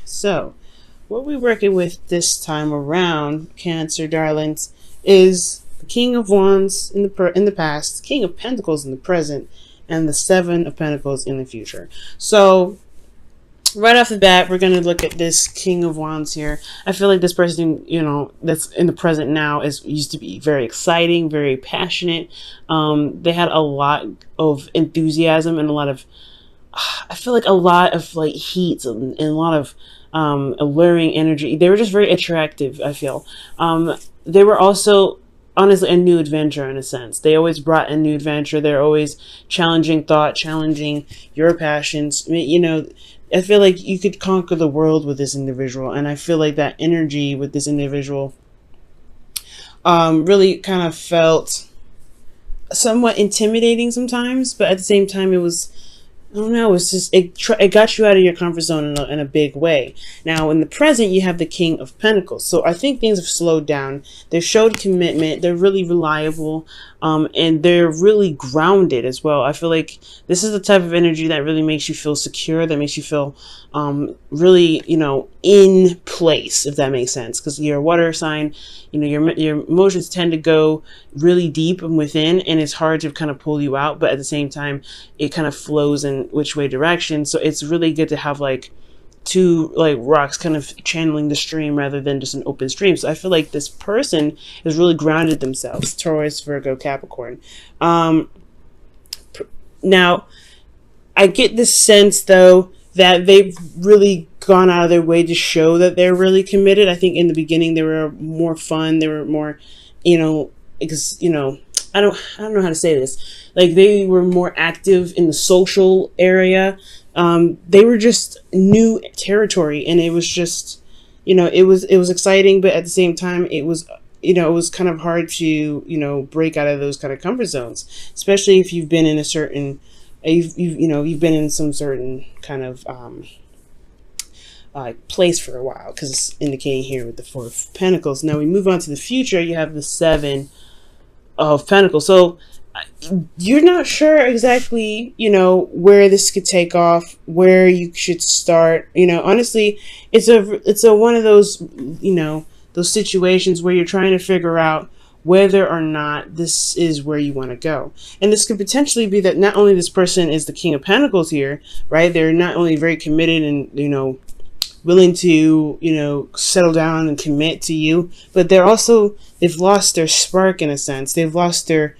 So, what we're working with this time around, Cancer darlings, is the King of Wands in the past, King of Pentacles in the present, and the Seven of Pentacles in the future. So, right off the bat, we're going to look at this King of Wands here. I feel like this person, that's in the present now is used to be very exciting, very passionate. They had a lot of enthusiasm and I feel like a lot of like heat and a lot of alluring energy. They were just very attractive, I feel. They were also honestly a new adventure in a sense. They always brought a new adventure. They're always challenging thought, challenging your passions. I feel like you could conquer the world with this individual, and I feel like that energy with this individual really kind of felt somewhat intimidating sometimes, but at the same time, I don't know, it's just, it got you out of your comfort zone in a big way. Now, in the present, you have the King of Pentacles. So I think things have slowed down. They showed commitment. They're really reliable. And they're really grounded as well. I feel like this is the type of energy that really makes you feel secure, that makes you feel really, in place, if that makes sense. Because you're a water sign, your emotions tend to go really deep and within, and it's hard to kind of pull you out. But at the same time, it kind of flows in which way direction. So it's really good to have like two like rocks kind of channeling the stream rather than just an open stream. So I feel like this person has really grounded themselves. Taurus, Virgo, Capricorn. Now, I get this sense though that they've really gone out of their way to show that they're really committed. I think in the beginning they were more fun. They were more, because I don't know how to say this. Like they were more active in the social area. They were just new territory, and it was just, it was exciting, but at the same time, it was kind of hard to, break out of those kind of comfort zones, especially if you've been in a certain, you've been in some certain kind of, place for a while, because it's indicating here with the Four of Pentacles. Now we move on to the future. You have the Seven of Pentacles. So you're not sure exactly, where this could take off, where you should start. Honestly, it's a one of those, those situations where you're trying to figure out whether or not this is where you want to go. And this could potentially be that not only this person is the King of Pentacles here, right? They're not only very committed and, willing to, settle down and commit to you, but they've lost their spark in a sense. They've lost their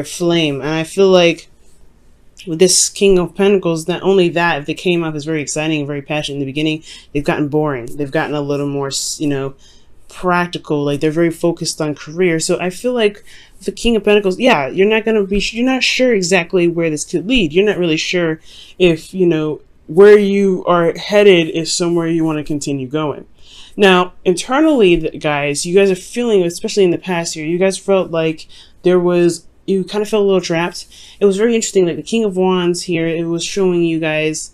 flame. And I feel like with this King of Pentacles, not only that, if they came off as very exciting and very passionate in the beginning, they've gotten boring. They've gotten a little more, practical. Like they're very focused on career. So I feel like the King of Pentacles, yeah, you're not sure exactly where this could lead. You're not really sure if, where you are headed is somewhere you want to continue going. Now, internally, guys, you guys are feeling, especially in the past year, you guys felt like you kind of felt a little trapped. It was very interesting. Like the King of Wands here, it was showing you guys,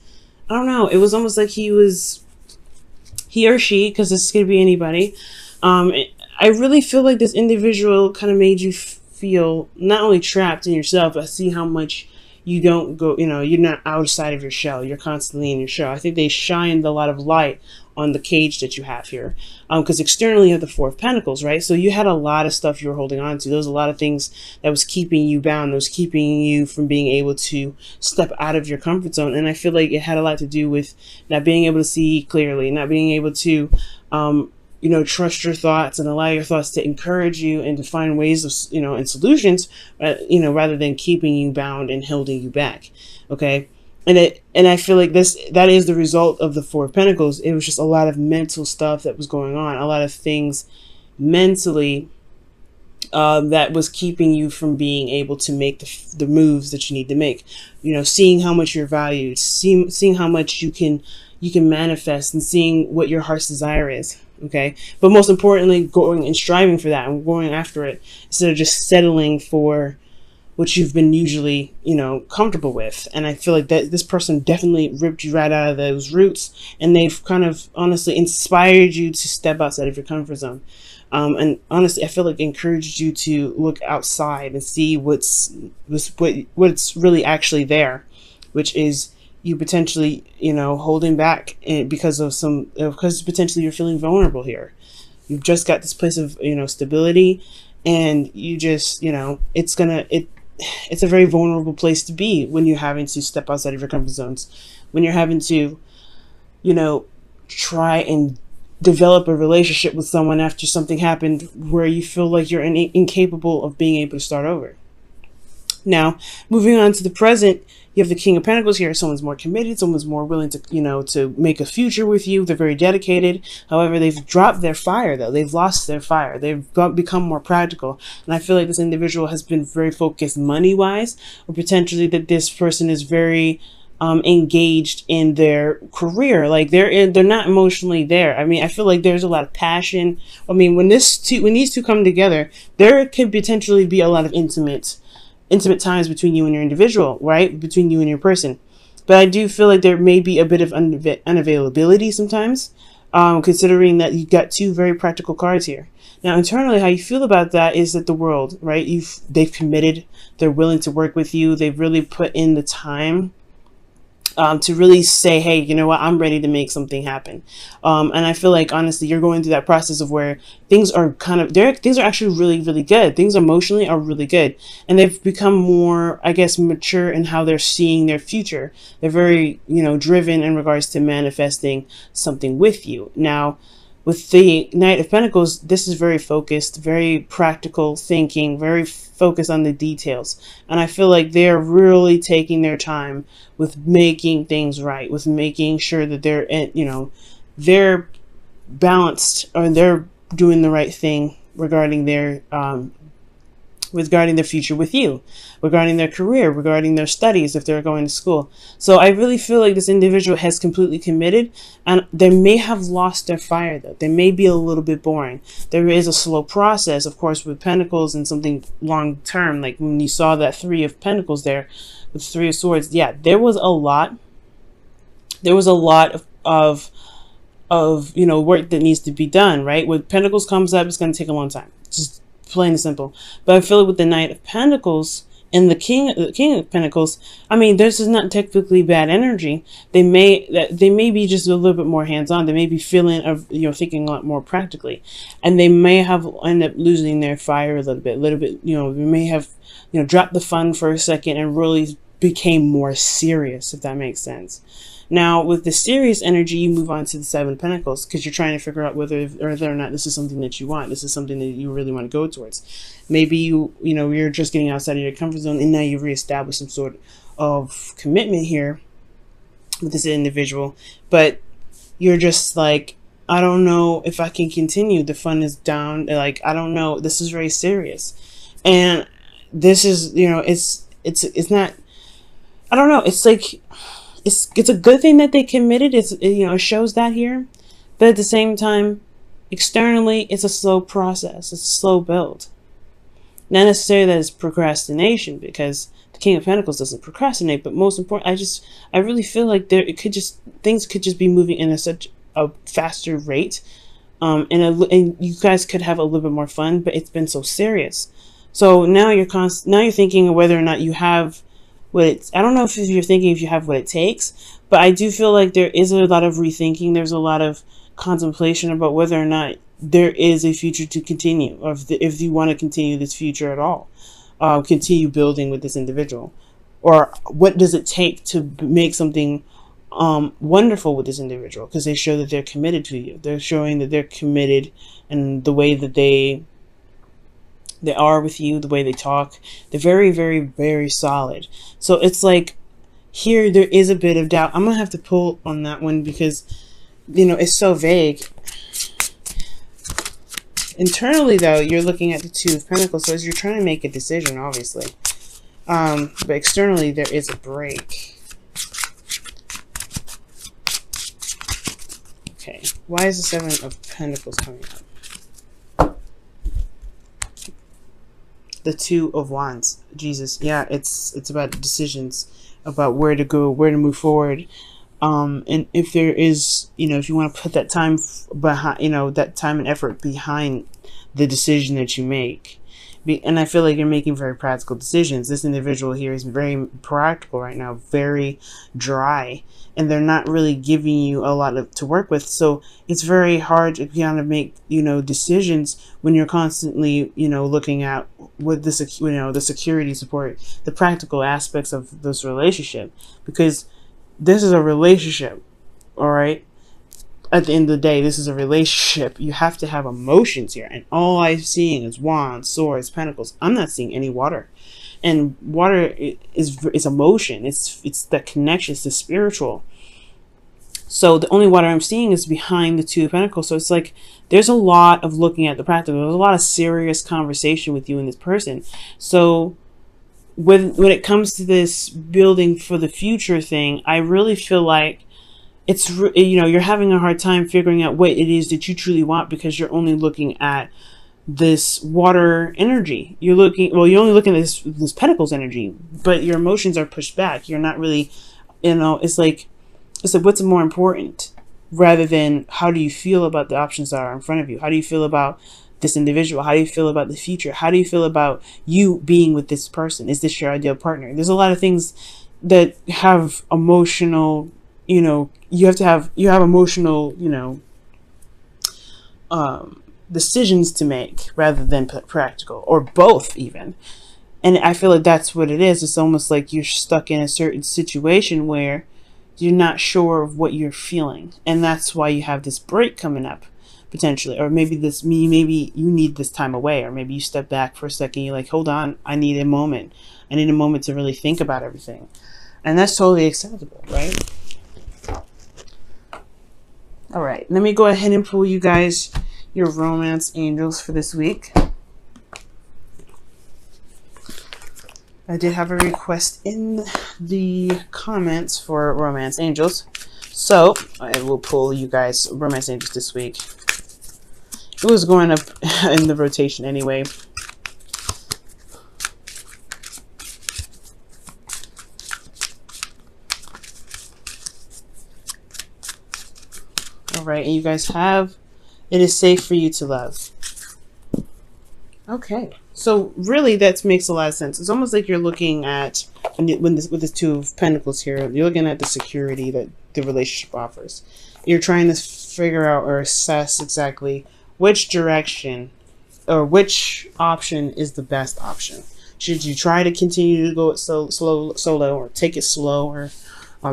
I don't know, it was almost like he or she, because this could be anybody. I really feel like this individual kind of made you feel not only trapped in yourself, but see how much you don't go, you're not outside of your shell. You're constantly in your shell. I think they shined a lot of light on the cage that you have here. Because externally you have the Four of Pentacles, right? So you had a lot of stuff you were holding on to. There was a lot of things that was keeping you bound. That was keeping you from being able to step out of your comfort zone. And I feel like it had a lot to do with not being able to see clearly, not being able to, trust your thoughts and allow your thoughts to encourage you and to find ways of, and solutions, rather than keeping you bound and holding you back. Okay. And I feel like that is the result of the Four of Pentacles. It was just a lot of mental stuff that was going on, a lot of things mentally that was keeping you from being able to make the moves that you need to make. Seeing how much you're valued, seeing how much you can manifest, and seeing what your heart's desire is. Okay, but most importantly, going and striving for that and going after it instead of just settling for what you've been usually, comfortable with. And I feel like that this person definitely ripped you right out of those roots, and they've kind of honestly inspired you to step outside of your comfort zone. And honestly, I feel like encouraged you to look outside and see what's really actually there, which is you potentially, holding back because of because potentially you're feeling vulnerable here. You've just got this place of, stability, and you just, it's a very vulnerable place to be when you're having to step outside of your comfort zones, when you're having to, try and develop a relationship with someone after something happened where you feel like you're incapable of being able to start over. Now, moving on to the present, you have the King of Pentacles here. Someone's more committed. Someone's more willing to, to make a future with you. They're very dedicated. However, they've dropped their fire, though. They've lost their fire. They've become more practical. And I feel like this individual has been very focused money-wise, or potentially that this person is very engaged in their career. Like they're not emotionally there. I mean, I feel like there's a lot of passion. I mean, when these two come together, there could potentially be a lot of intimate times between you and your individual, right? Between you and your person. But I do feel like there may be a bit of unavailability sometimes, considering that you've got two very practical cards here. Now, internally, how you feel about that is that the world, right? They've committed. They're willing to work with you. They've really put in the time to really say, hey, you know what, I'm ready to make something happen. And I feel like, honestly, you're going through that process of where things are things are actually really, really good. Things emotionally are really good. And they've become more, I guess, mature in how they're seeing their future. They're very, driven in regards to manifesting something with you. Now, with the Knight of Pentacles, this is very focused, very practical thinking, very focused on the details. And I feel like they're really taking their time with making things right, with making sure that they're balanced, or they're doing the right thing regarding their future with you, regarding their career, regarding their studies if they're going to school. So I really feel like this individual has completely committed, and they may have lost their fire, though. They may be a little bit boring. There is a slow process, of course, with Pentacles and something long term. Like when you saw that Three of Pentacles there with Three of Swords, yeah, there was a lot. There was a lot of work that needs to be done, right? When Pentacles comes up, it's going to take a long time. Just plain and simple. But I feel like with the Knight of Pentacles and the King of Pentacles, I mean, this is not technically bad energy. They may be just a little bit more hands-on. They may be feeling of thinking a lot more practically, and they may have end up losing their fire a little bit. They may have dropped the fun for a second and really became more serious, if that makes sense. Now, with the serious energy, you move on to the Seven of Pentacles, because you're trying to figure out whether or not this is something that you want. This is something that you really want to go towards. Maybe you're just getting outside of your comfort zone, and now you've reestablished some sort of commitment here with this individual. But you're just like, I don't know if I can continue. The fun is down. Like, I don't know. This is very serious, and this is it's not. I don't know. It's like. It's a good thing that they committed. It shows that here, but at the same time, externally, it's a slow process. It's a slow build. Not necessarily that it's procrastination, because the King of Pentacles doesn't procrastinate. But most important, I really feel like things could just be moving in such a faster rate, and you guys could have a little bit more fun. But it's been so serious. So now you're thinking of whether or not you have. I don't know if you're thinking if you have what it takes, but I do feel like there is a lot of rethinking. There's a lot of contemplation about whether or not there is a future to continue, or if you want to continue this future at all, continue building with this individual, or what does it take to make something wonderful with this individual, because they show that they're committed to you. They're showing that they're committed, and the way that they are with you, the way they talk, they're very, very, very solid. So it's like here there is a bit of doubt. I'm gonna have to pull on that one because it's so vague. Internally, though, you're looking at the Two of Pentacles, so as you're trying to make a decision, obviously, but externally there is a break. Okay, why is the Seven of Pentacles coming up? The Two of Wands. Jesus. Yeah, it's about decisions, about where to go, where to move forward. And if there is, if you want to put that time behind, that time and effort behind the decision that you make. And I feel like you're making very practical decisions. This individual here is very practical right now, very dry, and they're not really giving you a lot to work with. So it's very hard to kind of make, decisions when you're constantly, looking at what the security support, the practical aspects of this relationship, because this is a relationship, all right? At the end of the day, this is a relationship. You have to have emotions here. And all I'm seeing is wands, swords, pentacles. I'm not seeing any water. And water is emotion. It's the connection. It's the spiritual. So the only water I'm seeing is behind the two of pentacles. So it's like there's a lot of looking at the practical. There's a lot of serious conversation with you and this person. So when it comes to this building for the future thing, I really feel like you're having a hard time figuring out what it is that you truly want, because you're only looking at this water energy. You're only looking at this pentacles energy, but your emotions are pushed back. You're not really, it's like what's more important, rather than how do you feel about the options that are in front of you? How do you feel about this individual? How do you feel about the future? How do you feel about you being with this person? Is this your ideal partner? There's a lot of things that have emotional, you have emotional, decisions to make rather than practical, or both even. And I feel like that's what it is. It's almost like you're stuck in a certain situation where you're not sure of what you're feeling. And that's why you have this break coming up potentially. Or maybe you need this time away, or maybe you step back for a second. You're like, hold on, I need a moment. I need a moment to really think about everything. And that's totally acceptable, right? All right, let me go ahead and pull you guys your romance angels for this week. I did have a request in the comments for romance angels, so I will pull you guys romance angels this week. It was going up in the rotation anyway. Right, and you guys have, it is safe for you to love. Okay, so really that makes a lot of sense. It's almost like you're looking at, with this two of pentacles here, you're looking at the security that the relationship offers. You're trying to figure out or assess exactly which direction or which option is the best option. Should you try to continue to go it solo, or take it slow, or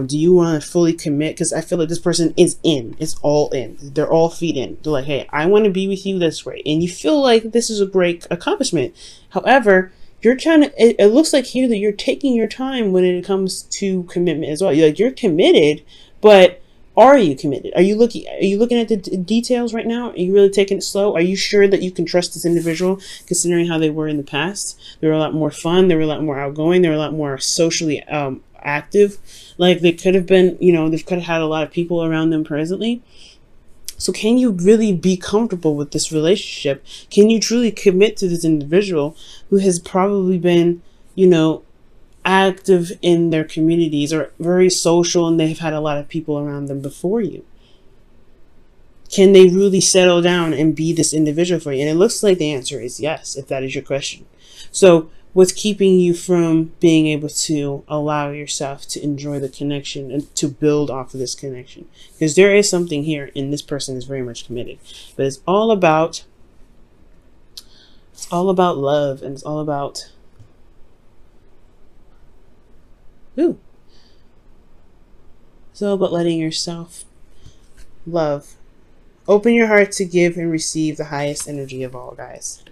do you want to fully commit? Because I feel like this person is in. It's all in. They're all feet in. They're like, hey, I want to be with you this way. And you feel like this is a great accomplishment. However, you're trying to, it looks like here that you're taking your time when it comes to commitment as well. You're committed, but are you committed? Are you looking at the details right now? Are you really taking it slow? Are you sure that you can trust this individual, considering how they were in the past? They were a lot more fun. They were a lot more outgoing. They were a lot more socially active. Like they could have been, they could have had a lot of people around them presently. So can you really be comfortable with this relationship? Can you truly commit to this individual who has probably been, active in their communities, or very social, and they've had a lot of people around them before you? Can they really settle down and be this individual for you? And it looks like the answer is yes, if that is your question. So what's keeping you from being able to allow yourself to enjoy the connection and to build off of this connection? Because there is something here, and this person is very much committed. But it's all about love, and it's all about it's all about letting yourself love. Open your heart to give and receive the highest energy of all, guys.